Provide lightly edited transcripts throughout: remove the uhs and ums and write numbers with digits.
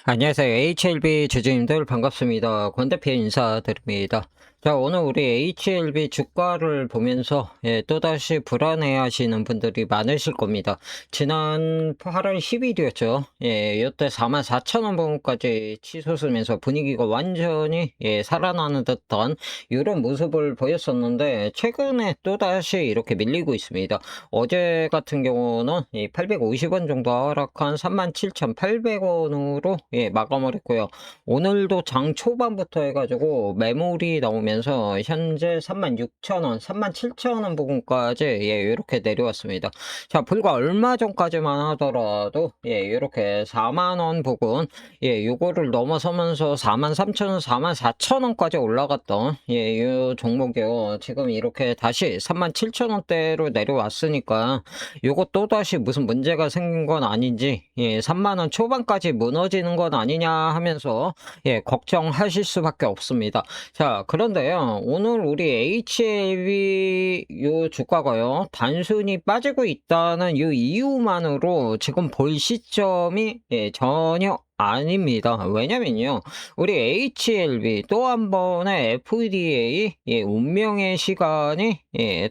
안녕하세요. HLB 주주님들 반갑습니다. 권 대표 인사드립니다. 자, 오늘 우리 HLB 주가를 보면서 또다시 불안해 하시는 분들이 많으실 겁니다. 지난 8월 10일이었죠. 이때 44,000원 부분까지 치솟으면서 분위기가 완전히 살아나는 듯한 이런 모습을 보였었는데 최근에 또다시 이렇게 밀리고 있습니다. 어제 같은 경우는 850원 정도 하락한 37,800원으로 마감을 했고요. 오늘도 장 초반부터 해가지고 매물이 나오면서 현재 36,000원, 37,000원 부분까지 이렇게 내려왔습니다. 자, 불과 얼마 전까지만 하더라도 이렇게 4만원 부분 요거를 넘어서면서 43,000원, 44,000원까지 올라갔던 이 종목이요. 지금 이렇게 다시 37,000원대로 내려왔으니까 요거 또다시 무슨 문제가 생긴 건 아닌지 3만원 초반까지 무너지는 건 아니냐 하면서 걱정하실 수밖에 없습니다. 자, 그런데요, 오늘 우리 HLB 요 주가가요 단순히 빠지고 있다는 이 이유만으로 지금 볼 시점이 전혀 아닙니다. 왜냐면요, 우리 HLB 또 한 번의 FDA 운명의 시간이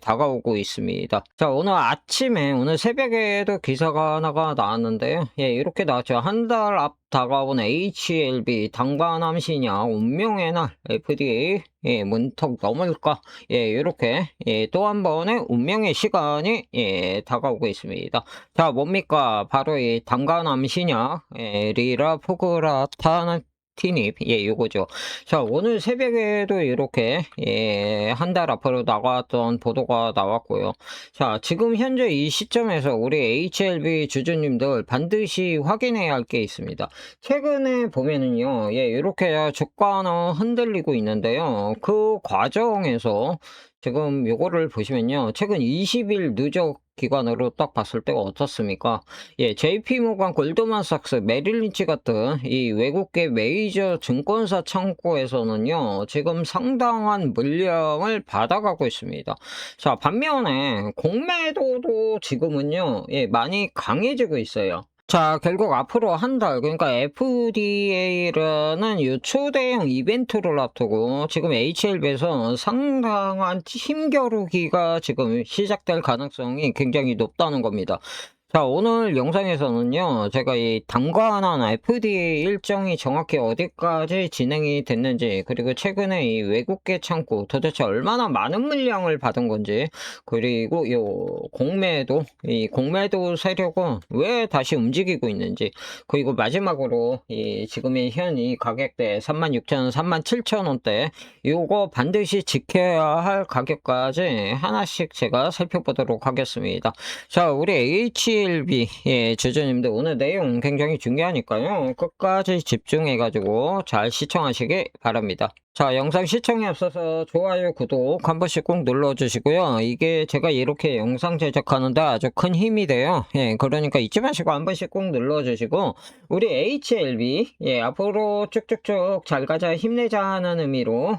다가오고 있습니다. 자, 오늘 아침에 오늘 새벽에도 기사가 하나가 나왔는데요. 이렇게 나왔죠. 한 달 앞 다가온 HLB 당반암 신약 운명의 날 FDA 문턱 넘을까? 이렇게 또 한 번의 운명의 시간이 다가오고 있습니다. 자, 뭡니까? 바로 이 당간암 신약 리라포그라타는 티닙, 요거죠. 자, 오늘 새벽에도 이렇게 한 달 앞으로 나갔던 보도가 나왔고요. 자, 지금 현재 이 시점에서 우리 HLB 주주님들 반드시 확인해야 할 게 있습니다. 최근에 보면은요, 이렇게 주가는 흔들리고 있는데요. 그 과정에서 지금 요거를 보시면요, 최근 20일 누적 기관으로 딱 봤을 때가 어떻습니까? JP모간, 골드만삭스, 메릴린치 같은 이 외국계 메이저 증권사 창구에서는요, 지금 상당한 물량을 받아가고 있습니다. 자, 반면에 공매도도 지금은요, 많이 강해지고 있어요. 자, 결국 앞으로 한 달, 그러니까 FDA라는 이 초대형 이벤트를 앞두고 지금 HLB에서 상당한 힘겨루기가 지금 시작될 가능성이 굉장히 높다는 겁니다. 자, 오늘 영상에서는요, 제가 이 당관한 FDA 일정이 정확히 어디까지 진행이 됐는지, 그리고 최근에 이 외국계 창구 도대체 얼마나 많은 물량을 받은 건지, 그리고 이 공매도 세력은 왜 다시 움직이고 있는지, 그리고 마지막으로 이 지금의 현 이 가격대 36,000원, 37,000원대 요거 반드시 지켜야 할 가격까지 하나씩 제가 살펴보도록 하겠습니다. 자, 우리 HLB 주주님들 오늘 내용 굉장히 중요하니까요. 끝까지 집중해가지고 잘 시청하시기 바랍니다. 자, 영상 시청에 앞서서 좋아요, 구독 한 번씩 꼭 눌러주시고요. 이게 제가 이렇게 영상 제작하는데 아주 큰 힘이 돼요. 그러니까 잊지 마시고 한 번씩 꼭 눌러주시고, 우리 HLB, 앞으로 쭉쭉쭉 잘 가자, 힘내자 하는 의미로,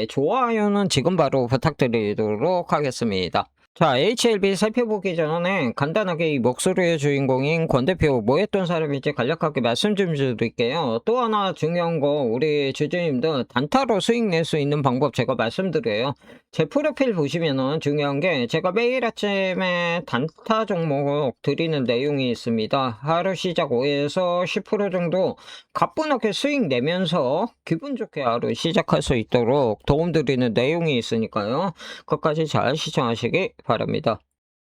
좋아요는 지금 바로 부탁드리도록 하겠습니다. 자, HLB 살펴보기 전에 간단하게 이 목소리의 주인공인 권 대표 뭐 했던 사람인지 간략하게 말씀 좀 드릴게요. 또 하나 중요한 거, 우리 주주님들 단타로 수익 낼 수 있는 방법 제가 말씀드려요. 제 프로필 보시면은 중요한 게 제가 매일 아침에 단타 종목 드리는 내용이 있습니다. 하루 시작 5에서 10% 정도 가뿐하게 수익 내면서 기분 좋게 하루 시작할 수 있도록 도움 드리는 내용이 있으니까요. 끝까지 잘 시청하시기 바랍니다.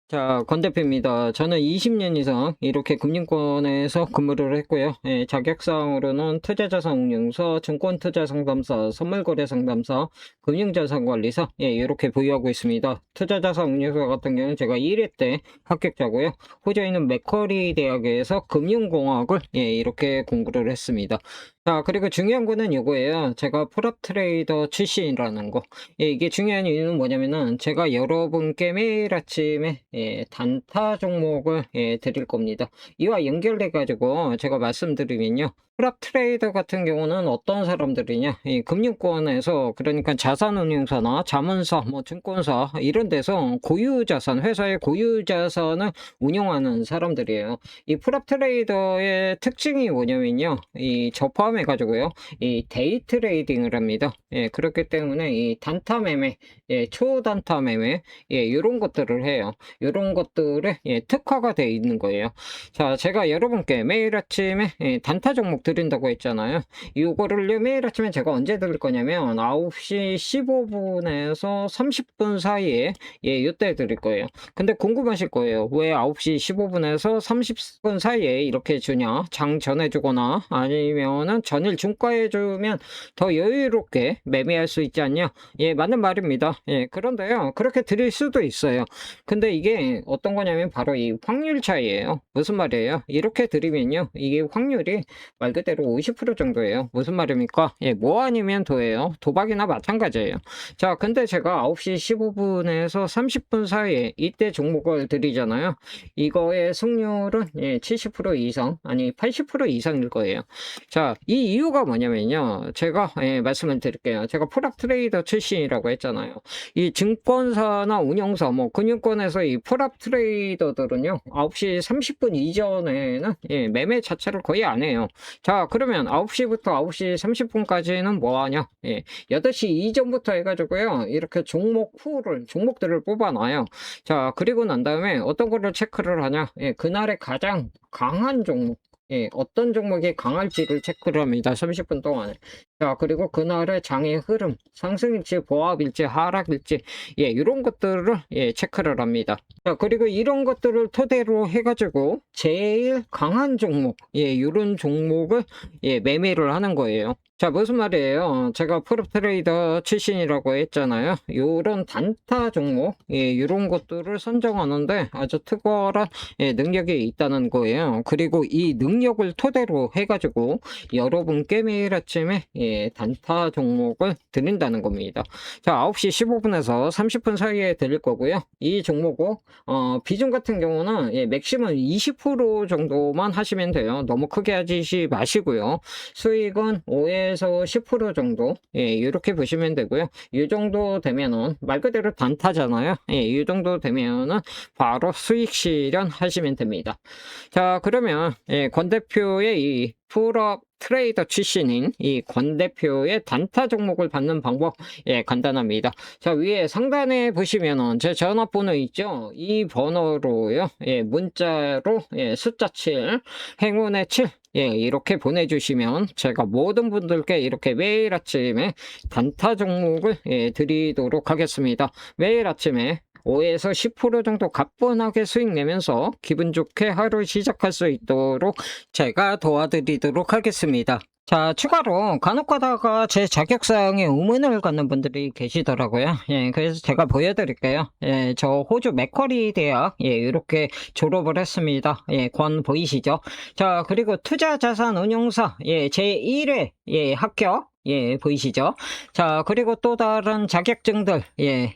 자, 권 대표입니다. 저는 20년 이상 이렇게 금융권에서 근무를 했고요. 자격사항으로는 투자자산운용사, 증권투자상담사, 선물거래상담사, 금융자산관리사 이렇게 보유하고 있습니다. 투자자산운용사 같은 경우는 제가 1회 때 합격자고요. 호주에 있는 맥쿼리 대학에서 금융공학을 이렇게 공부를 했습니다. 자, 그리고 중요한 거는 이거예요. 제가 프랍 트레이더 출신이라는 거. 이게 중요한 이유는 뭐냐면은 제가 여러분께 매일 아침에 단타 종목을 드릴 겁니다. 이와 연결돼 가지고 제가 말씀드리면요. 프랍 트레이더 같은 경우는 어떤 사람들이냐? 이 금융권에서 그러니까 자산운용사나 자문사, 뭐 증권사 이런 데서 고유자산, 회사의 고유자산을 운용하는 사람들이에요. 이 프랍 트레이더의 특징이 뭐냐면요. 이 저 포함해 가지고요. 이 데이 트레이딩을 합니다. 예, 그렇기 때문에 이 단타 매매, 예, 초단타 매매, 예, 요런 것들을 해요. 요런 것들에 예, 특화가 되어 있는 거예요. 자, 제가 여러분께 매일 아침에 예, 단타 종목 드린다고 했잖아요. 이거를요, 매일 아침에 제가 언제 드릴 거냐면 9시 15분에서 30분 사이에 예, 요때 드릴 거예요. 근데 궁금하실 거예요. 왜 9시 15분에서 30분 사이에 이렇게 주냐? 장 전에 주거나 아니면은 전일 중가에 주면 더 여유롭게 매매할 수 있지 않냐? 예, 맞는 말입니다. 예, 그런데요, 그렇게 드릴 수도 있어요. 근데 이게 어떤 거냐면 바로 이 확률 차이예요. 무슨 말이에요? 이렇게 드리면요, 이게 확률이 말 그대로 50% 정도예요. 무슨 말입니까? 예, 뭐 아니면 도예요. 도박이나 마찬가지예요. 자, 근데 제가 9시 15분에서 30분 사이에 이때 종목을 드리잖아요. 이거의 승률은 예, 70% 이상, 아니 80% 이상일 거예요. 자, 이 이유가 뭐냐면요. 제가 예, 말씀을 드릴게요. 제가 프랍 트레이더 출신이라고 했잖아요. 이 증권사나 운용사, 뭐 금융권에서 이 프랍 트레이더들은요, 9시 30분 이전에는 예, 매매 자체를 거의 안 해요. 자, 그러면 9시부터 9시 30분까지는 뭐 하냐? 예, 8시 이전부터 해가지고요, 이렇게 종목들을 뽑아놔요. 자, 그리고 난 다음에 어떤 거를 체크를 하냐? 예, 그날의 가장 강한 종목. 예, 어떤 종목이 강할지를 체크를 합니다. 30분 동안에. 자, 그리고 그날의 장의 흐름, 상승일지, 보합일지, 하락일지, 예, 이런 것들을 예, 체크를 합니다. 자, 그리고 이런 것들을 토대로 해가지고 제일 강한 종목, 예, 이런 종목을 예, 매매를 하는 거예요. 자, 무슨 말이에요? 제가 프로 트레이더 출신이라고 했잖아요. 요런 단타 종목, 예, 이런 것들을 선정하는데 아주 특별한 예, 능력이 있다는 거예요. 그리고 이 능력을 토대로 해가지고 여러분께 매일 아침에 예, 단타 종목을 드린다는 겁니다. 자, 9시 15분에서 30분 사이에 드릴 거고요. 이 종목은 비중 같은 경우는 예, 맥시멈 20% 정도만 하시면 돼요. 너무 크게 하지 마시고요. 수익은 5에서 10% 정도, 예, 이렇게 보시면 되고요. 이 정도 되면은 말 그대로 단타잖아요. 예, 이 정도 되면은 바로 수익 실현하시면 됩니다. 자, 그러면 예, 권 대표의 이 프로 트레이더 출신인 이 권 대표의 단타 종목을 받는 방법, 예, 간단합니다. 자, 위에 상단에 보시면은 제 전화번호 있죠? 이 번호로요, 예, 문자로 예, 숫자 7, 행운의 7, 예, 이렇게 보내주시면 제가 모든 분들께 이렇게 매일 아침에 단타 종목을 예, 드리도록 하겠습니다. 매일 아침에 5에서 10% 정도 가뿐하게 수익 내면서 기분 좋게 하루 시작할 수 있도록 제가 도와드리도록 하겠습니다. 자, 추가로 간혹 가다가 제 자격사항에 의문을 갖는 분들이 계시더라고요. 예, 그래서 제가 보여드릴게요. 예, 저 호주 맥쿼리 대학, 예, 이렇게 졸업을 했습니다. 예, 권 보이시죠? 자, 그리고 투자자산운용사, 예, 제1회, 예, 합격, 예, 보이시죠? 자, 그리고 또 다른 자격증들, 예.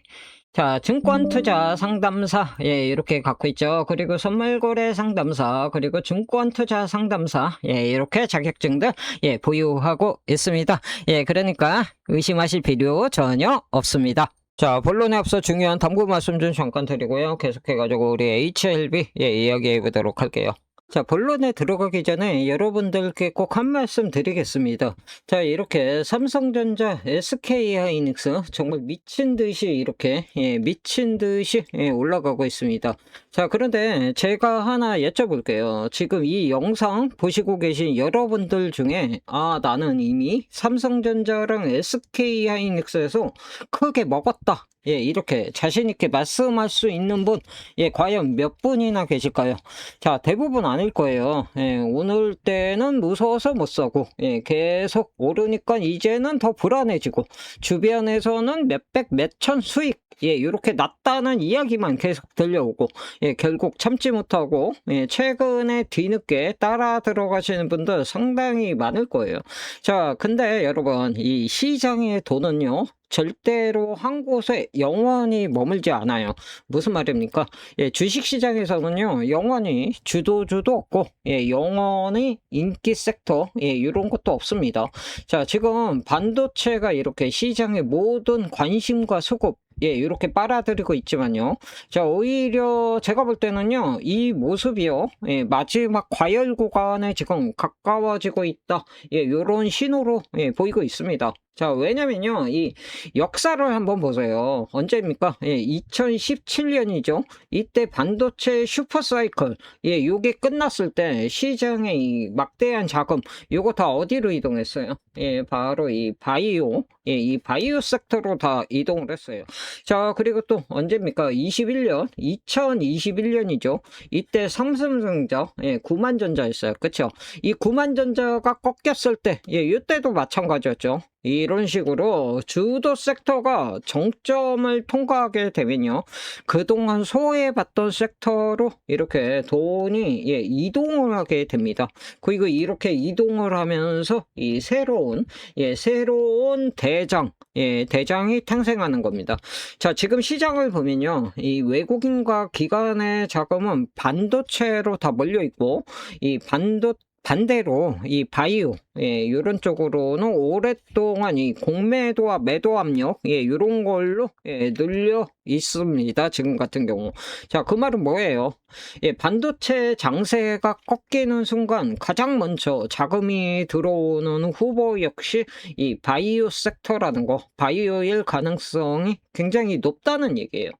자, 증권투자 상담사, 예, 이렇게 갖고 있죠. 그리고 선물거래 상담사, 그리고 증권투자 상담사, 예, 이렇게 자격증들, 예, 보유하고 있습니다. 예, 그러니까 의심하실 필요 전혀 없습니다. 자, 본론에 앞서 중요한 당부 말씀 좀 잠깐 드리고요. 계속해가지고 우리 HLB, 예, 이야기해 보도록 할게요. 자, 본론에 들어가기 전에 여러분들께 꼭 한 말씀 드리겠습니다. 자, 이렇게 삼성전자, SK하이닉스 정말 미친 듯이 이렇게 예, 미친 듯이 예, 올라가고 있습니다. 자, 그런데 제가 하나 여쭤볼게요. 지금 이 영상 보시고 계신 여러분들 중에 나는 이미 삼성전자랑 SK하이닉스에서 크게 먹었다, 예, 이렇게 자신있게 말씀할 수 있는 분, 예, 과연 몇 분이나 계실까요? 자, 대부분 아닐 거예요. 예, 오늘 때는 무서워서 못 사고, 예, 계속 오르니까 이제는 더 불안해지고, 주변에서는 몇백, 몇천 수익, 예, 요렇게 낮다는 이야기만 계속 들려오고, 예, 결국 참지 못하고, 예, 최근에 뒤늦게 따라 들어가시는 분들 상당히 많을 거예요. 자, 근데 여러분, 이 시장의 돈은요, 절대로 한 곳에 영원히 머물지 않아요. 무슨 말입니까? 예, 주식시장에서는요, 영원히 주도주도 없고, 예, 영원히 인기 섹터, 예, 이런 것도 없습니다. 자, 지금 반도체가 이렇게 시장의 모든 관심과 수급, 예, 이렇게 빨아들이고 있지만요. 자, 오히려 제가 볼 때는요, 이 모습이요, 예, 마지막 과열 구간에 지금 가까워지고 있다. 예, 요런 신호로, 예, 보이고 있습니다. 자, 왜냐면요, 이 역사를 한번 보세요. 언제입니까? 예, 2017년이죠. 이때 반도체 슈퍼사이클, 예, 요게 끝났을 때 시장의 이 막대한 자금, 요거 다 어디로 이동했어요? 예, 바로 이 바이오, 예, 이 바이오 섹터로 다 이동을 했어요. 자, 그리고 또 언제입니까? 2021년이죠. 이때 삼성전자, 예, 구만전자였어요. 그쵸? 이 구만전자가 꺾였을 때, 예, 이때도 마찬가지였죠. 이런 식으로 주도 섹터가 정점을 통과하게 되면요. 그동안 소외받던 섹터로 이렇게 돈이, 예, 이동을 하게 됩니다. 그리고 이렇게 이동을 하면서 이 새로운, 예, 새로운 대장, 예, 대장이 탄생하는 겁니다. 자, 지금 시장을 보면요. 이 외국인과 기관의 자금은 반도체로 다 몰려 있고, 이 반대로 이 바이오, 예, 요런 쪽으로는 오랫동안 이 공매도와 매도 압력, 예, 요런 걸로, 예, 눌려 있습니다. 지금 같은 경우. 자, 그 말은 뭐예요? 예, 반도체 장세가 꺾이는 순간 가장 먼저 자금이 들어오는 후보 역시 이 바이오 섹터라는 거, 바이오일 가능성이 굉장히 높다는 얘기예요.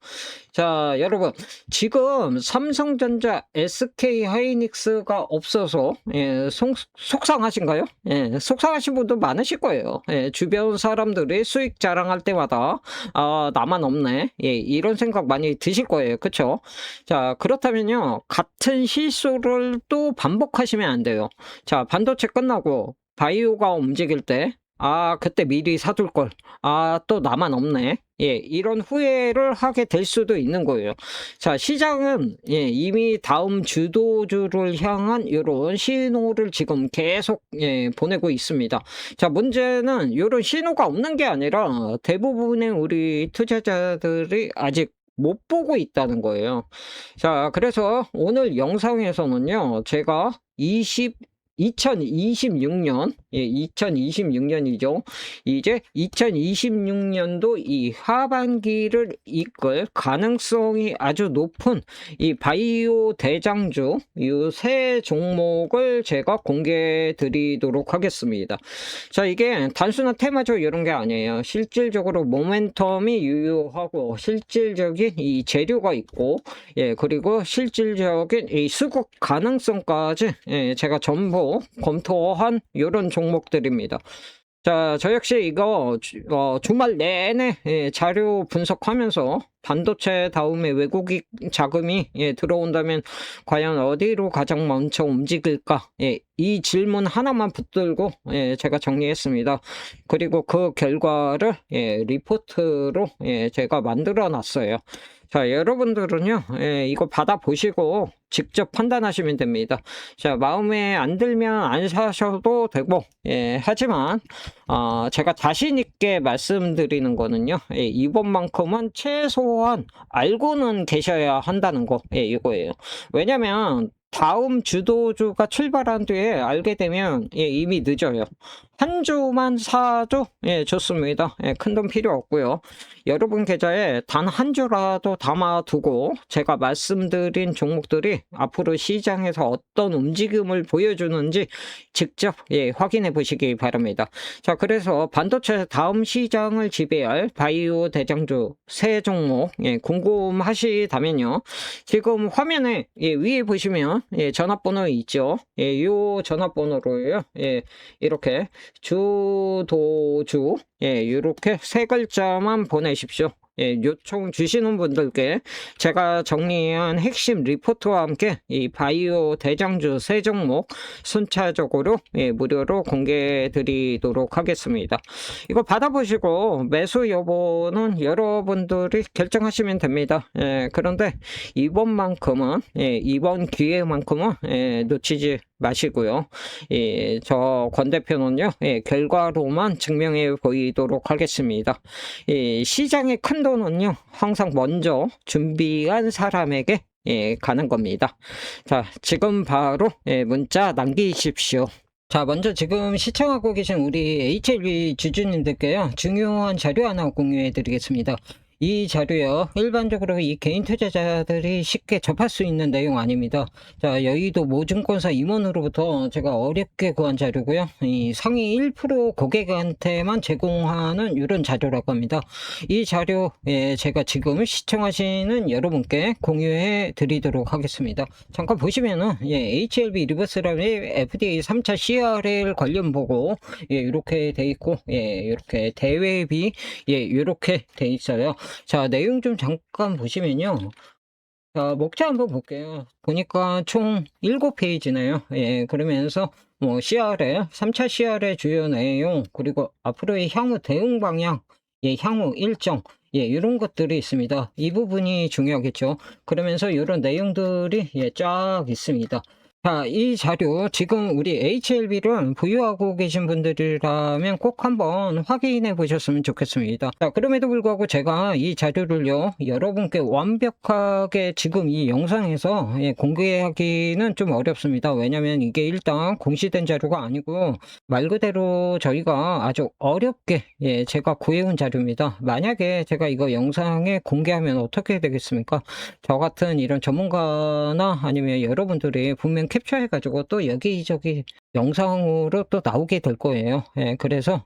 자, 여러분, 지금 삼성전자, SK 하이닉스가 없어서, 예, 속상하신가요? 예, 속상하신 분도 많으실 거예요. 예, 주변 사람들이 수익 자랑할 때마다, 아, 나만 없네. 예, 이런 생각 많이 드실 거예요. 그쵸? 자, 그렇다면요, 같은 실수를 또 반복하시면 안 돼요. 자, 반도체 끝나고, 바이오가 움직일 때, 아, 그때 미리 사둘 걸. 아, 또 나만 없네. 예, 이런 후회를 하게 될 수도 있는 거예요. 자, 시장은, 예, 이미 다음 주도주를 향한 이런 신호를 지금 계속, 예, 보내고 있습니다. 자, 문제는 이런 신호가 없는 게 아니라 대부분의 우리 투자자들이 아직 못 보고 있다는 거예요. 자, 그래서 오늘 영상에서는요, 제가 2026년, 예, 2026년이죠. 이제 2026년도 이 하반기를 이끌 가능성이 아주 높은 이 바이오 대장주, 이 세 종목을 제가 공개해 드리도록 하겠습니다. 자, 이게 단순한 테마죠. 이런 게 아니에요. 실질적으로 모멘텀이 유효하고, 실질적인 이 재료가 있고, 예, 그리고 실질적인 이 수급 가능성까지, 예, 제가 전부 검토한 이런 종목들입니다. 자, 저 역시 이거 주말 내내, 예, 자료 분석하면서 반도체 다음에 외국인 자금이, 예, 들어온다면 과연 어디로 가장 먼저 움직일까? 예, 이 질문 하나만 붙들고, 예, 제가 정리했습니다. 그리고 그 결과를, 예, 리포트로, 예, 제가 만들어 놨어요. 자, 여러분들은요, 예, 이거 받아보시고 직접 판단하시면 됩니다. 자, 마음에 안 들면 안 사셔도 되고, 예, 하지만 제가 자신 있게 말씀드리는 거는요, 예, 이번만큼은 최소한 알고는 계셔야 한다는 거, 예, 이거예요. 왜냐면 다음 주도주가 출발한 뒤에 알게 되면, 예, 이미 늦어요. 한 주만 사도, 예, 좋습니다. 예, 큰돈 필요 없고요. 여러분 계좌에 단 한 주라도 담아두고 제가 말씀드린 종목들이 앞으로 시장에서 어떤 움직임을 보여주는지 직접, 예, 확인해 보시기 바랍니다. 자, 그래서 반도체 다음 시장을 지배할 바이오 대장주 세 종목, 예, 궁금하시다면요. 지금 화면에, 예, 위에 보시면, 예, 전화번호 있죠. 예, 요 전화번호로요. 예, 이렇게 주도주, 예, 이렇게 세 글자만 보내십시오. 요청 주시는 분들께 제가 정리한 핵심 리포트와 함께 이 바이오 대장주 3종목 순차적으로 무료로 공개해 드리도록 하겠습니다. 이거 받아보시고 매수 여부는 여러분들이 결정하시면 됩니다. 그런데 이번만큼은 이번 기회만큼은 놓치지 마시고요. 저 권 대표는요, 결과로만 증명해 보이도록 하겠습니다. 시장의 큰 돈은요, 항상 먼저 준비한 사람에게 가는 겁니다. 자, 지금 바로 문자 남기십시오. 자, 먼저 지금 시청하고 계신 우리 HLB 주주님들께요, 중요한 자료 하나 공유해 드리겠습니다. 이 자료요, 일반적으로 이 개인 투자자들이 쉽게 접할 수 있는 내용 아닙니다. 자, 여의도 모증권사 임원으로부터 제가 어렵게 구한 자료고요. 이 상위 1% 고객한테만 제공하는 이런 자료라고 합니다. 이 자료 제가 지금 시청하시는 여러분께 공유해 드리도록 하겠습니다. 잠깐 보시면은 HLB 리버스라는 FDA 3차 CRL 관련 보고 이렇게 돼 있고 이렇게 대외비 이렇게 돼 있어요. 자, 내용 좀 잠깐 보시면요. 자, 목차 한번 볼게요. 보니까 총 7페이지네요. 그러면서 뭐 CRL, 3차 CRL 주요 내용, 그리고 앞으로의 향후 대응 방향, 향후 일정, 이런 것들이 있습니다. 이 부분이 중요하겠죠. 그러면서 이런 내용들이 쫙 있습니다. 자, 이 자료 지금 우리 HLB를 보유하고 계신 분들이라면 꼭 한번 확인해 보셨으면 좋겠습니다. 자, 그럼에도 불구하고 제가 이 자료를요, 여러분께 완벽하게 지금 이 영상에서 공개하기는 좀 어렵습니다. 왜냐면 이게 일단 공시된 자료가 아니고 말 그대로 저희가 아주 어렵게 제가 구해온 자료입니다. 만약에 제가 이거 영상에 공개하면 어떻게 되겠습니까? 저 같은 이런 전문가나 아니면 여러분들이 분명 캡처해가지고 또 여기저기 영상으로 또 나오게 될 거예요. 그래서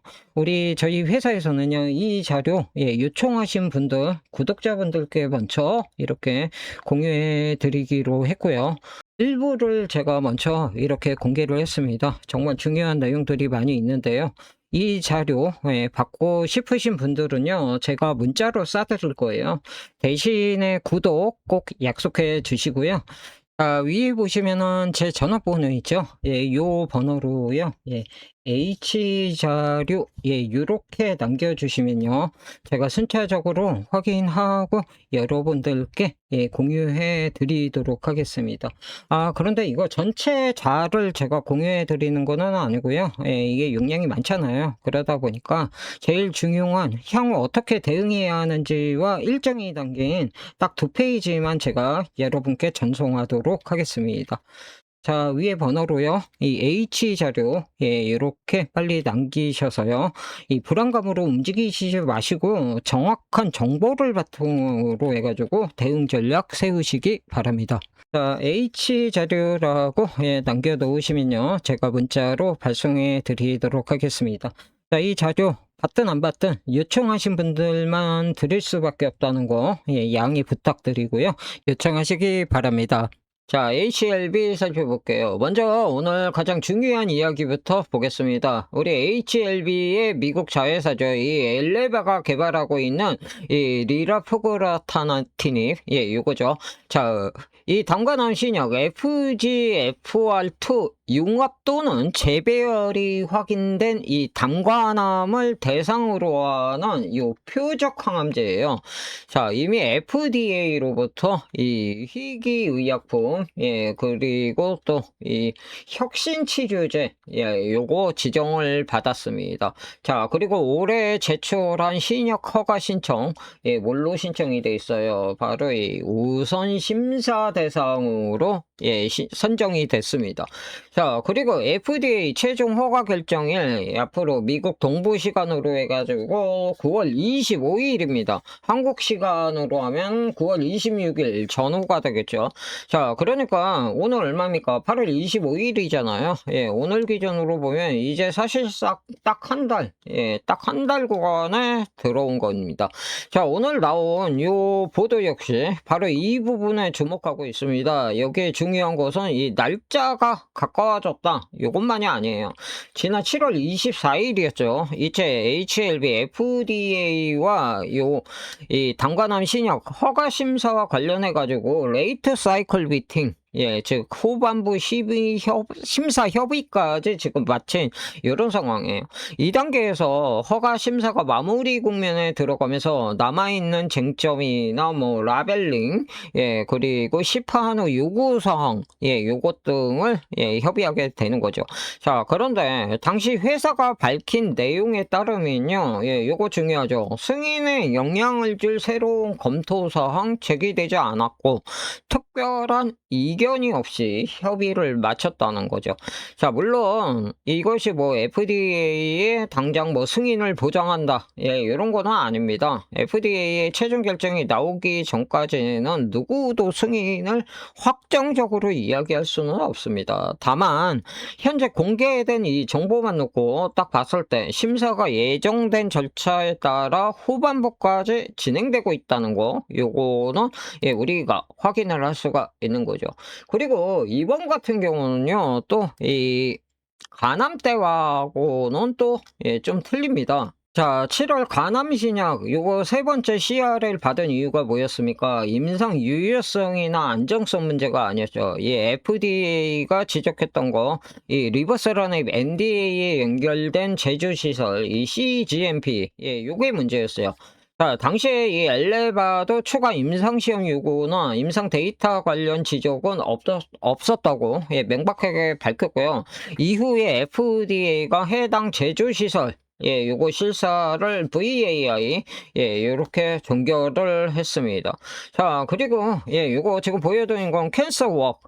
저희 회사에서는요, 이 자료 요청하신 분들, 구독자분들께 먼저 이렇게 공유해 드리기로 했고요. 일부를 제가 먼저 이렇게 공개를 했습니다. 정말 중요한 내용들이 많이 있는데요. 이 자료 받고 싶으신 분들은요, 제가 문자로 쏴드릴 거예요. 대신에 구독 꼭 약속해 주시고요. 위에 보시면은 제 전화번호 있죠? 요 번호로요. H자료, 요렇게 남겨주시면요, 제가 순차적으로 확인하고 여러분들께 공유해 드리도록 하겠습니다. 그런데 이거 전체 자를 제가 공유해 드리는 거는 아니고요. 이게 용량이 많잖아요. 그러다 보니까 제일 중요한 향후 어떻게 대응해야 하는지와 일정이 담긴 딱 2페이지만 제가 여러분께 전송하도록 하겠습니다. 자, 위에 번호로요, 이 H 자료, 이렇게 빨리 남기셔서요, 이 불안감으로 움직이시지 마시고 정확한 정보를 바탕으로 해가지고 대응 전략 세우시기 바랍니다. 자, H 자료라고 남겨 놓으시면요, 제가 문자로 발송해 드리도록 하겠습니다. 자, 이 자료 받든 안 받든 요청하신 분들만 드릴 수밖에 없다는 거 양해 부탁드리고요, 요청하시기 바랍니다. 자, HLB 살펴볼게요. 먼저 오늘 가장 중요한 이야기부터 보겠습니다. 우리 HLB의 미국 자회사죠. 이 엘레바가 개발하고 있는 이 리라포그라타나티닙, 요거죠. 자, 이 담관한 신약 FGFR2 융합 또는 재배열이 확인된 이 담관암을 대상으로 하는 이 표적 항암제예요. 자, 이미 FDA로부터 이 희귀의약품, 그리고 또 이 혁신치료제, 요거 지정을 받았습니다. 자, 그리고 올해 제출한 신약 허가 신청, 뭘로 신청이 돼 있어요? 바로 이 우선 심사 대상으로 선정이 됐습니다. 자, 그리고 FDA 최종 허가 결정일 앞으로 미국 동부 시간으로 해가지고 9월 25일입니다. 한국 시간으로 하면 9월 26일 전후가 되겠죠. 자, 그러니까 오늘 얼마입니까? 8월 25일이잖아요. 오늘 기준으로 보면 이제 사실상 딱 한 달, 딱 한 달 구간에 들어온 겁니다. 자, 오늘 나온 요 보도 역시 바로 이 부분에 주목하고 있습니다. 여기에 중요한 것은 이 날짜가 가까워 좋아졌다. 요것만이 아니에요. 지난 7월 24일이었죠. 이체 HLB FDA와 이 당관함 신약 허가 심사와 관련해 가지고 레이트 사이클 미팅, 즉 후반부 심사 협의까지 지금 마친 이런 상황이에요. 이 단계에서 허가 심사가 마무리 국면에 들어가면서 남아있는 쟁점이나 뭐 라벨링, 그리고 시판 후 요구사항, 요것 등을 협의하게 되는 거죠. 자, 그런데 당시 회사가 밝힌 내용에 따르면요, 요거 중요하죠. 승인에 영향을 줄 새로운 검토사항 제기되지 않았고 특별한 이견이 없이 협의를 마쳤다는 거죠. 자, 물론 이것이 뭐 FDA의 당장 뭐 승인을 보장한다, 이런 거는 아닙니다. FDA의 최종 결정이 나오기 전까지는 누구도 승인을 확정적으로 이야기할 수는 없습니다. 다만 현재 공개된 이 정보만 놓고 딱 봤을 때 심사가 예정된 절차에 따라 후반부까지 진행되고 있다는 거, 요거는 우리가 확인을 할 수가 있는 거죠. 그리고 이번 같은 경우는요, 또 이 간암 때하고는 또 좀 틀립니다. 자, 7월 간암 신약 요거 세 번째 CRL 받은 이유가 뭐였습니까? 임상 유효성이나 안정성 문제가 아니었죠. 이 FDA가 지적했던 거, 이 리버세라닙 NDA에 연결된 제조 시설, 이 CGMP, 요게 문제였어요. 자, 당시에 이 엘레바도 추가 임상시험 요구나 임상 데이터 관련 지적은 없었다고 명백하게 밝혔고요. 이후에 FDA가 해당 제조시설, 요거 실사를 VAI, 요렇게 종결을 했습니다. 자, 그리고, 요거 지금 보여드린 건 캔서웍,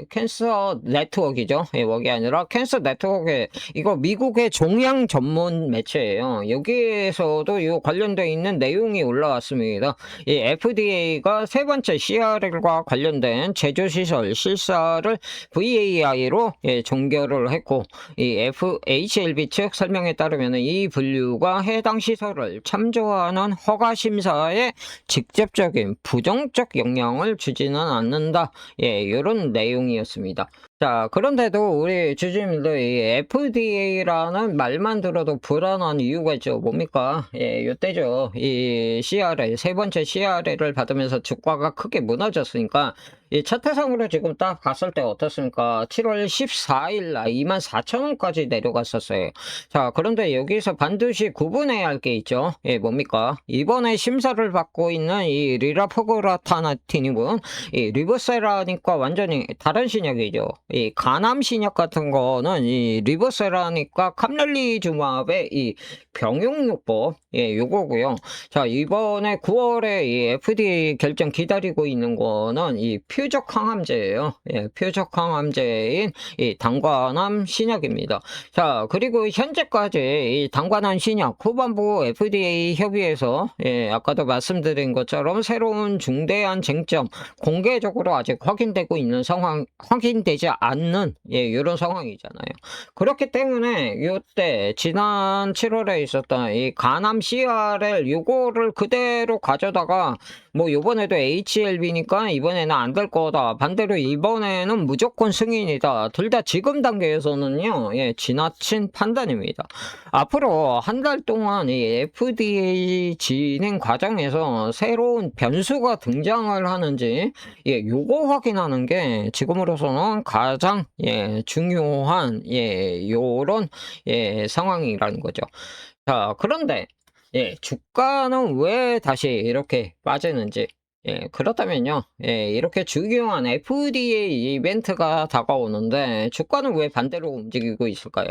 캔서 네트워크이죠. 웍이 아니라 캔서 네트워크, 이거 미국의 종양 전문 매체예요. 여기에서도 요 관련되어 있는 내용이 올라왔습니다. 이 FDA가 세 번째 CRL과 관련된 제조시설 실사를 VAI로 종결을 했고, 이 HLB 측 설명에 따르면 이 분류가 해당 시설을 참조하는 허가 심사에 직접적인 부정적 영향을 주지는 않는다. 이런 내용이었습니다. 자, 그런데도 우리 주주님들 이 FDA라는 말만 들어도 불안한 이유가 있죠. 뭡니까? 요때죠. 이 CRL, 세 번째 CRL을 받으면서 주가가 크게 무너졌으니까 이 차트상으로 지금 딱 봤을 때 어떻습니까? 7월 14일 날 24,000원까지 내려갔었어요. 자, 그런데 여기서 반드시 구분해야 할 게 있죠. 뭡니까? 이번에 심사를 받고 있는 이 리라포그라타나티닙은 이 리버세라닙과 완전히 다른 신약이죠. 이 간암 신약 같은 거는 이 리버세라닙과 캄렐리주마브의 이 병용요법, 요거고요. 자, 이번에 9월에 이 FDA 결정 기다리고 있는 거는 이 표적 항암제예요. 표적 항암제인 이 당관암 신약입니다. 자, 그리고 현재까지 이 당관암 신약 후반부 FDA 협의에서 아까도 말씀드린 것처럼 새로운 중대한 쟁점 공개적으로 아직 확인되고 있는 상황, 확인되지 않는 이런 상황이잖아요. 그렇기 때문에 이때 지난 7월에 있었던 이 간암 CRL 요거를 그대로 가져다가 뭐 이번에도 HLB니까 이번에는 안 될 거다, 반대로 이번에는 무조건 승인이다, 둘 다 지금 단계에서는요 지나친 판단입니다. 앞으로 한 달 동안 이 FDA 진행 과정에서 새로운 변수가 등장을 하는지 요거 확인하는 게 지금으로서는 가장 중요한 요런 상황이라는 거죠. 자, 그런데 주가는 왜 다시 이렇게 빠지는지, 그렇다면요, 이렇게 중요한 FDA 이벤트가 다가오는데 주가는 왜 반대로 움직이고 있을까요?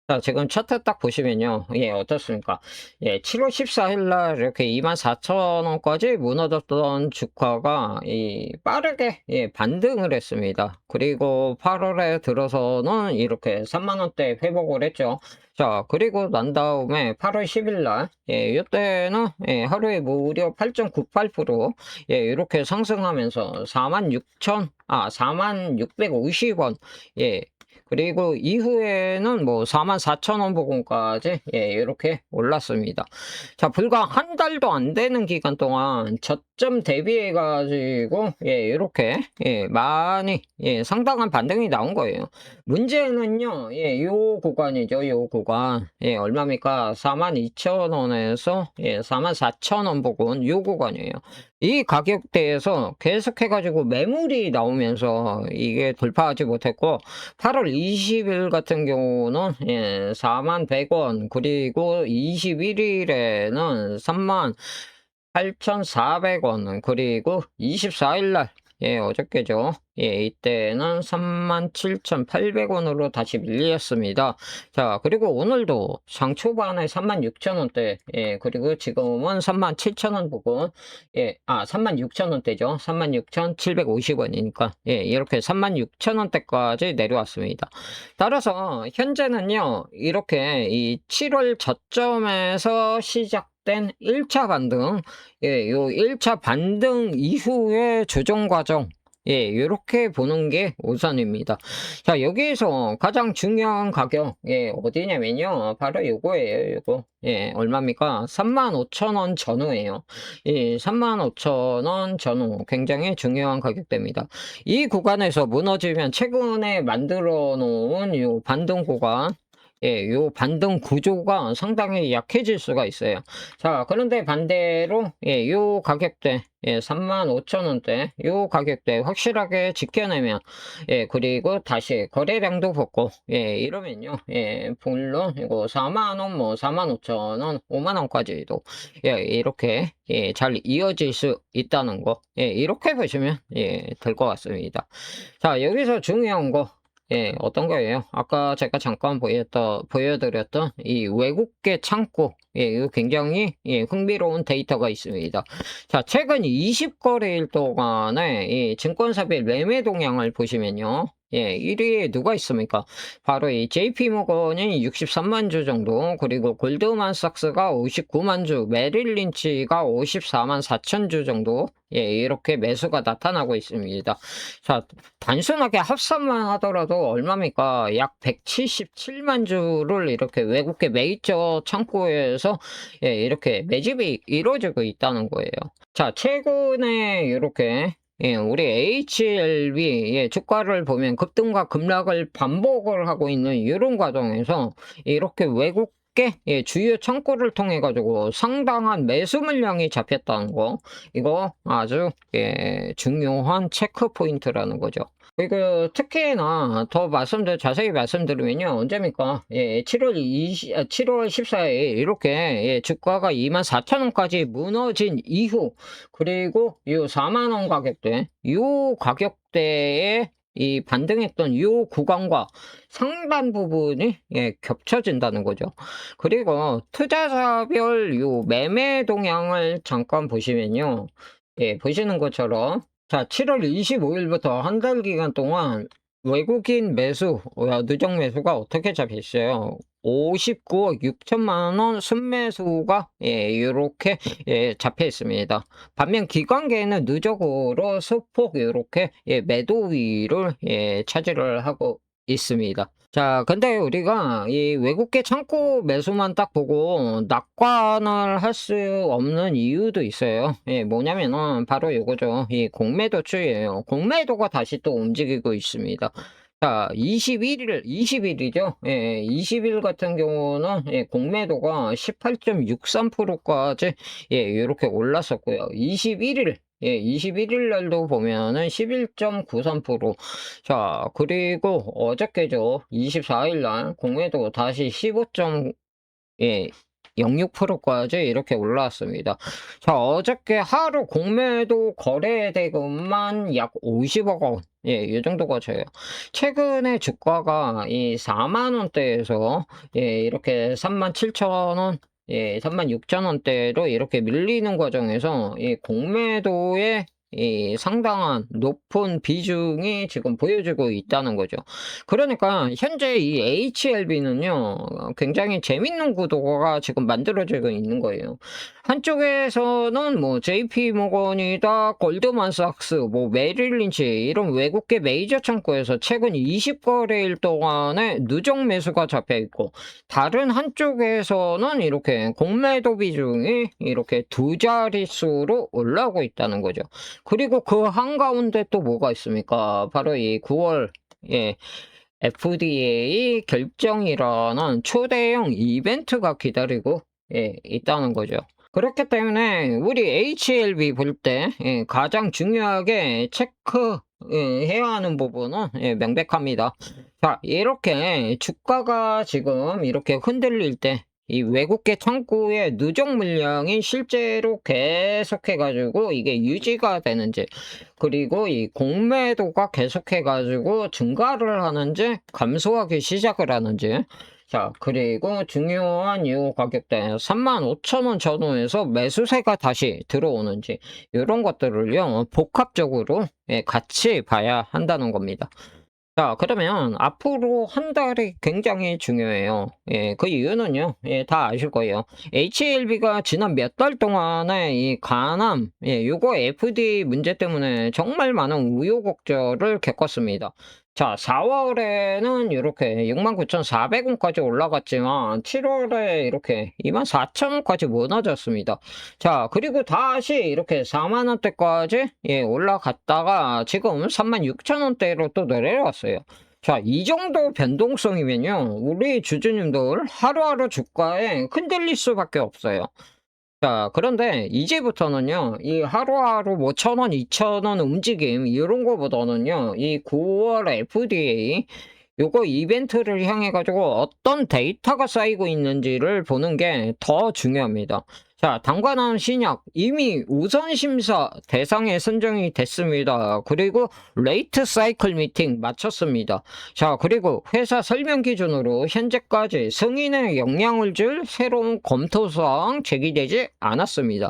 자, 지금 차트 딱 보시면요, 어떻습니까? 7월 14일 날 이렇게 24,000원까지 무너졌던 주가가 빠르게 반등을 했습니다. 그리고 8월에 들어서는 이렇게 3만원대 회복을 했죠. 자, 그리고 난 다음에 8월 10일 날, 이때는 하루에 무려 8.98%, 이렇게 상승하면서 46,650원, 그리고 이후에는 뭐 44,000원 부근까지 이렇게 올랐습니다. 자, 불과 한 달도 안 되는 기간 동안 저점 대비해 가지고 이렇게 많이 상당한 반등이 나온 거예요. 문제는요, 요 구간이죠. 요 구간. 얼마입니까? 42,000원에서 44,000원 부근 요 구간이에요. 이 가격대에서 계속해가지고 매물이 나오면서 이게 돌파하지 못했고, 8월 20일 같은 경우는 41,100원, 그리고 21일에는 38,400원, 그리고 24일날 어저께죠. 이때는 37,800원으로 다시 밀렸습니다. 자, 그리고 오늘도 장 초반에 36,000원대, 그리고 지금은 37,000원 부근, 36,000원대죠. 36,750원이니까, 이렇게 36,000원대까지 내려왔습니다. 따라서, 현재는요, 이렇게 이 7월 저점에서 시작된 1차 반등, 요 1차 반등 이후의 조정 과정, 요렇게 보는 게 우선입니다. 자, 여기에서 가장 중요한 가격, 어디냐면요. 바로 요거예요, 요거. 얼마입니까? 35,000원 전후예요. 이 35,000원 전후. 굉장히 중요한 가격대입니다. 이 구간에서 무너지면 최근에 만들어 놓은 요 반등 구간, 요 반등 구조가 상당히 약해질 수가 있어요. 자, 그런데 반대로, 요 가격대, 35,000원대, 요 가격대 확실하게 지켜내면, 그리고 다시 거래량도 붙고, 이러면요, 물론, 이거 4만원, 뭐, 45,000원, 5만원까지도, 이렇게, 잘 이어질 수 있다는 거, 이렇게 보시면, 될 것 같습니다. 자, 여기서 중요한 거, 어떤 거예요? 아까 제가 잠깐 보여드렸던 이 외국계 창고, 이거 굉장히 흥미로운 데이터가 있습니다. 자, 최근 20거래일 동안에 이 증권사별 매매 동향을 보시면요. 1위에 누가 있습니까? 바로 이 JP모건이 63만 주 정도, 그리고 골드만삭스가 59만 주, 메릴린치가 54만 4천 주 정도, 이렇게 매수가 나타나고 있습니다. 자, 단순하게 합산만 하더라도 얼마입니까? 약 177만 주를 이렇게 외국계 메이저 창고에서 이렇게 매집이 이루어지고 있다는 거예요. 자, 최근에 이렇게 우리 HLB 주가를 보면 급등과 급락을 반복을 하고 있는 이런 과정에서 이렇게 외국계 주요 창고를 통해 가지고 상당한 매수 물량이 잡혔다는 거, 이거 아주 중요한 체크 포인트라는 거죠. 그리고 특히나 더 자세히 말씀드리면요. 언제입니까? 7월 14일 이렇게 주가가 24,000원까지 무너진 이후, 그리고 이 4만원 가격대, 요 가격대에 이 반등했던 요 구간과 상단 부분이 겹쳐진다는 거죠. 그리고 투자사별 요 매매 동향을 잠깐 보시면요. 보시는 것처럼, 자, 7월 25일부터 한 달 기간 동안 외국인 매수, 누적 매수가 어떻게 잡혔어요? 59억 6천만 원 순매수가 이렇게 잡혀 있습니다. 반면 기관계는 누적으로 소폭 이렇게 매도위를 차지를 하고 있습니다. 자, 근데 우리가 이 외국계 창고 매수만 딱 보고 낙관을 할 수 없는 이유도 있어요. 뭐냐면은 바로 이거죠. 이 공매도 추이예요. 공매도가 다시 또 움직이고 있습니다. 자, 20일이죠. 20일 같은 경우는 공매도가 18.63%까지 이렇게 올랐었고요. 21일 날도 보면은 11.93%. 자, 그리고 어저께죠. 24일 날 공매도 다시 15.06%까지 이렇게 올라왔습니다. 자, 어저께 하루 공매도 거래 대금만 약 50억 원. 이 정도가 돼요. 최근에 주가가 이 4만 원대에서 이렇게 37,000원, 36,000원대로 이렇게 밀리는 과정에서 이 공매도의 이 상당한 높은 비중이 지금 보여지고 있다는 거죠. 그러니까 현재 이 HLB는요, 굉장히 재밌는 구도가 지금 만들어지고 있는 거예요. 한쪽에서는 뭐 JP 모건이다, 골드만삭스, 뭐 메릴 린치 이런 외국계 메이저 창구에서 최근 20거래일 동안에 누적 매수가 잡혀 있고, 다른 한쪽에서는 이렇게 공매도 비중이 이렇게 두 자릿수로 올라오고 있다는 거죠. 그리고 그 한가운데 또 뭐가 있습니까? 바로 이 9월 FDA 결정이라는 초대형 이벤트가 기다리고 있다는 거죠. 그렇기 때문에 우리 HLB 볼 때 가장 중요하게 체크해야 하는 부분은 명백합니다. 자, 이렇게 주가가 지금 이렇게 흔들릴 때 이 외국계 창구의 누적 물량이 실제로 계속해 가지고 이게 유지가 되는지, 그리고 이 공매도가 계속해 가지고 증가를 하는지 감소하기 시작을 하는지, 자, 그리고 중요한 이 가격대 35,000원 전후에서 매수세가 다시 들어오는지, 이런 것들을요 복합적으로 같이 봐야 한다는 겁니다. 자, 그러면 앞으로 한 달이 굉장히 중요해요. 그 이유는요, 다 아실 거예요. HLB가 지난 몇 달 동안에 이 간암, 요거 FDA 문제 때문에 정말 많은 우여곡절을 겪었습니다. 자, 4월에는 이렇게 69,400원까지 올라갔지만 7월에 이렇게 24,000원까지 무너졌습니다. 자, 그리고 다시 이렇게 4만원대까지 올라갔다가 지금 36,000원대로 또 내려왔어요. 자, 이 정도 변동성이면요, 우리 주주님들 하루하루 주가에 흔들릴 수밖에 없어요. 자, 그런데 이제부터는요, 이 하루하루 뭐 1,000원, 2,000원 움직임, 이런 거보다는요, 이 9월 FDA, 요거 이벤트를 향해 가지고 어떤 데이터가 쌓이고 있는지를 보는 게 더 중요합니다. 자, 당관함 신약 이미 우선 심사 대상에 선정이 됐습니다. 그리고 레이트 사이클 미팅 마쳤습니다. 자, 그리고 회사 설명 기준으로 현재까지 승인에 영향을 줄 새로운 검토사항 제기되지 않았습니다.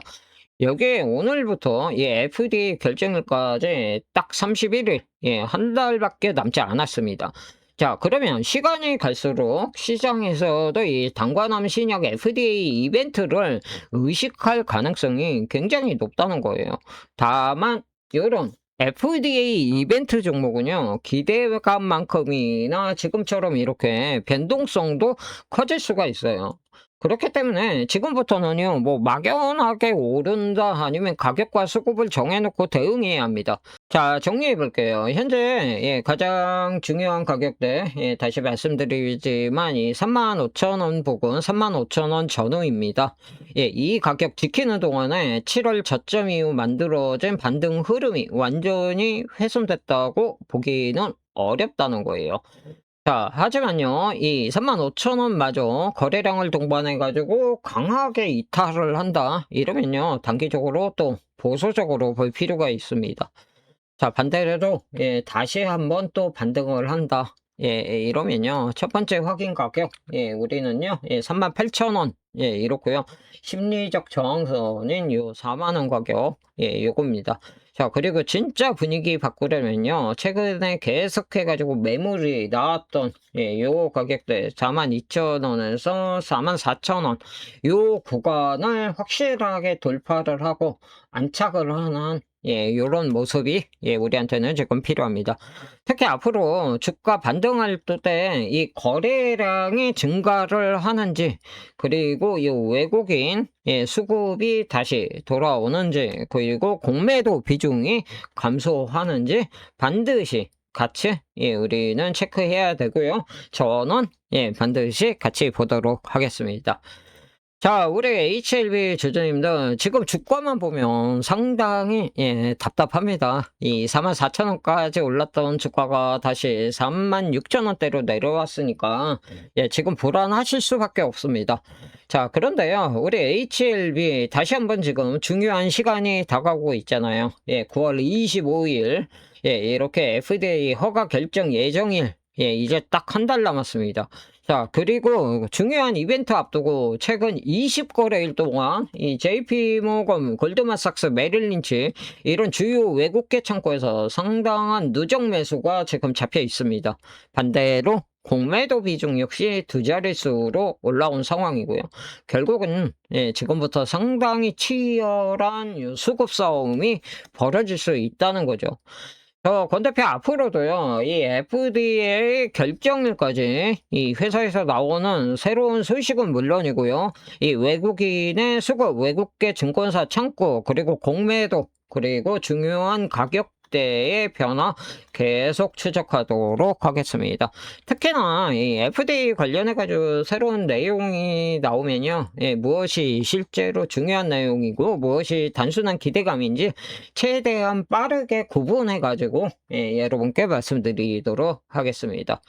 여기에 오늘부터 이 FDA 결정일까지 딱 31일, 한 달밖에 남지 않았습니다. 자, 그러면 시간이 갈수록 시장에서도 이 당관함 신약 FDA 이벤트를 의식할 가능성이 굉장히 높다는 거예요. 다만 이런 FDA 이벤트 종목은요, 기대감만큼이나 지금처럼 이렇게 변동성도 커질 수가 있어요. 그렇기 때문에 지금부터는요, 뭐 막연하게 오른다 아니면 가격과 수급을 정해놓고 대응해야 합니다. 자, 정리해 볼게요. 현재 가장 중요한 가격대, 다시 말씀드리지만 이 35,000원 부근 35,000원 전후입니다. 이 가격 지키는 동안에 7월 저점 이후 만들어진 반등 흐름이 완전히 훼손됐다고 보기는 어렵다는 거예요. 자, 하지만요, 이 35,000원 마저 거래량을 동반해 가지고 강하게 이탈을 한다, 이러면요 단기적으로 또 보수적으로 볼 필요가 있습니다. 자, 반대로 다시 한번 또 반등을 한다, 이러면요 첫 번째 확인 가격, 우리는요 38,000원, 이렇고요. 심리적 저항선인 요 4만원 가격, 요겁니다. 자, 그리고 진짜 분위기 바꾸려면요, 최근에 계속해 가지고 매물이 나왔던 요 가격대 42,000원에서 44,000원, 요 구간을 확실하게 돌파를 하고 안착을 하는 요런 모습이 우리한테는 지금 필요합니다. 특히 앞으로 주가 반등할 때 이 거래량이 증가를 하는지, 그리고 이 외국인 수급이 다시 돌아오는지, 그리고 공매도 비중이 감소하는지 반드시 같이 우리는 체크해야 되고요. 저는 반드시 같이 보도록 하겠습니다. 자, 우리 HLB 주주님들 지금 주가만 보면 상당히 답답합니다. 이 44,000원까지 올랐던 주가가 다시 36,000원대로 내려왔으니까 지금 불안하실 수밖에 없습니다. 자, 그런데요, 우리 HLB 다시 한번 지금 중요한 시간이 다가오고 있잖아요. 9월 25일, 이렇게 FDA 허가 결정 예정일, 이제 딱 한 달 남았습니다. 자, 그리고 중요한 이벤트 앞두고 최근 20거래일 동안 이 JP모건, 골드만삭스, 메릴린치 이런 주요 외국계 창구에서 상당한 누적 매수가 지금 잡혀 있습니다. 반대로 공매도 비중 역시 두 자릿수로 올라온 상황이고요. 결국은 지금부터 상당히 치열한 수급 싸움이 벌어질 수 있다는 거죠. 권 대표 앞으로도요, 이 FDA 결정일까지 이 회사에서 나오는 새로운 소식은 물론이고요, 이 외국인의 수급, 외국계 증권사 창구, 그리고 공매도, 그리고 중요한 가격대의 변화 계속 추적하도록 하겠습니다. 특히나 이 FDA 관련해가지고 새로운 내용이 나오면요, 무엇이 실제로 중요한 내용이고 무엇이 단순한 기대감인지 최대한 빠르게 구분해가지고 여러분께 말씀드리도록 하겠습니다.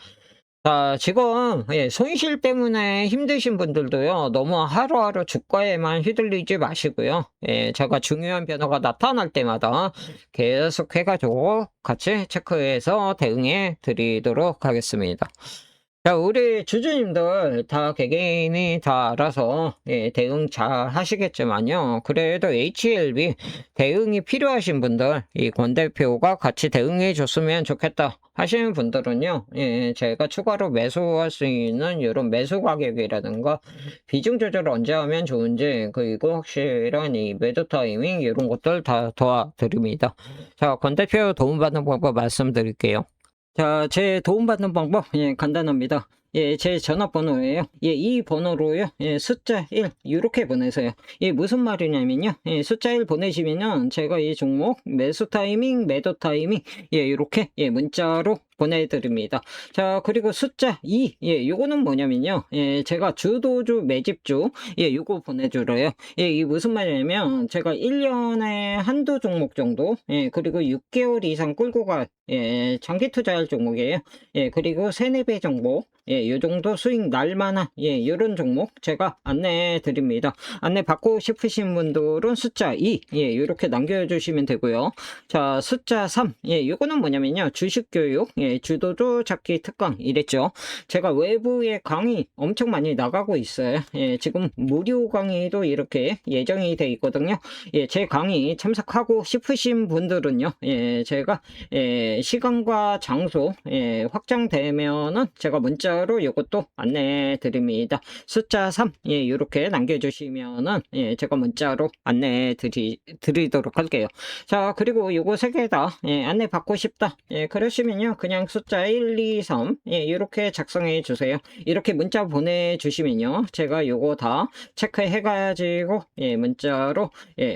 자, 지금 손실 때문에 힘드신 분들도요, 너무 하루하루 주가에만 휘둘리지 마시고요. 제가 중요한 변화가 나타날 때마다 계속 해가지고 같이 체크해서 대응해 드리도록 하겠습니다. 자, 우리 주주님들 다 개개인이 다 알아서 대응 잘 하시겠지만요. 그래도 HLB 대응이 필요하신 분들, 이 권 대표가 같이 대응해 줬으면 좋겠다 하시는 분들은요, 제가 추가로 매수할 수 있는 이런 매수 가격이라든가 비중 조절을 언제 하면 좋은지, 그리고 확실한 이 매도 타이밍 이런 것들 다 도와드립니다. 자, 권 대표 도움받는 방법 말씀드릴게요. 자, 제 도움받는 방법, 간단합니다. 제 전화번호예요. 이 번호로요, 숫자 1, 이렇게 보내세요. 무슨 말이냐면요, 숫자 1 보내시면은 제가 이 종목 매수 타이밍, 매도 타이밍, 이렇게, 문자로 보내드립니다. 자, 그리고 숫자 2, 요거는 뭐냐면요, 제가 주도주, 매집주, 요거 보내주래요. 이 무슨 말이냐면, 제가 1년에 한두 종목 정도, 그리고 6개월 이상 끌고 갈, 장기 투자할 종목이에요. 그리고 3, 4배 정도, 요 정도 수익 날만한, 요런 종목 제가 안내해 드립니다. 안내 받고 싶으신 분들은 숫자 2, 요렇게 남겨주시면 되고요. 자, 숫자 3, 요거는 뭐냐면요, 주식교육, 주도주 찾기 특강 이랬죠. 제가 외부에 강의 엄청 많이 나가고 있어요. 지금 무료 강의도 이렇게 예정이 돼 있거든요. 제 강의 참석하고 싶으신 분들은요, 제가 시간과 장소 확정되면은 제가 문자로 이것도 안내해 드립니다. 숫자 3, 이렇게 남겨주시면은 제가 문자로 안내해 드리도록 할게요. 자, 그리고 요거 3개 다 안내 받고 싶다, 그러시면요, 그냥 숫자 1, 2, 3 이렇게 작성해 주세요. 이렇게 문자 보내주시면요, 제가 요거 다 체크해 가지고 문자로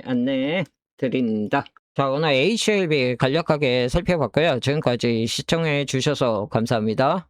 안내해 드립니다. 자, 오늘 HLB 간략하게 살펴봤고요. 지금까지 시청해 주셔서 감사합니다.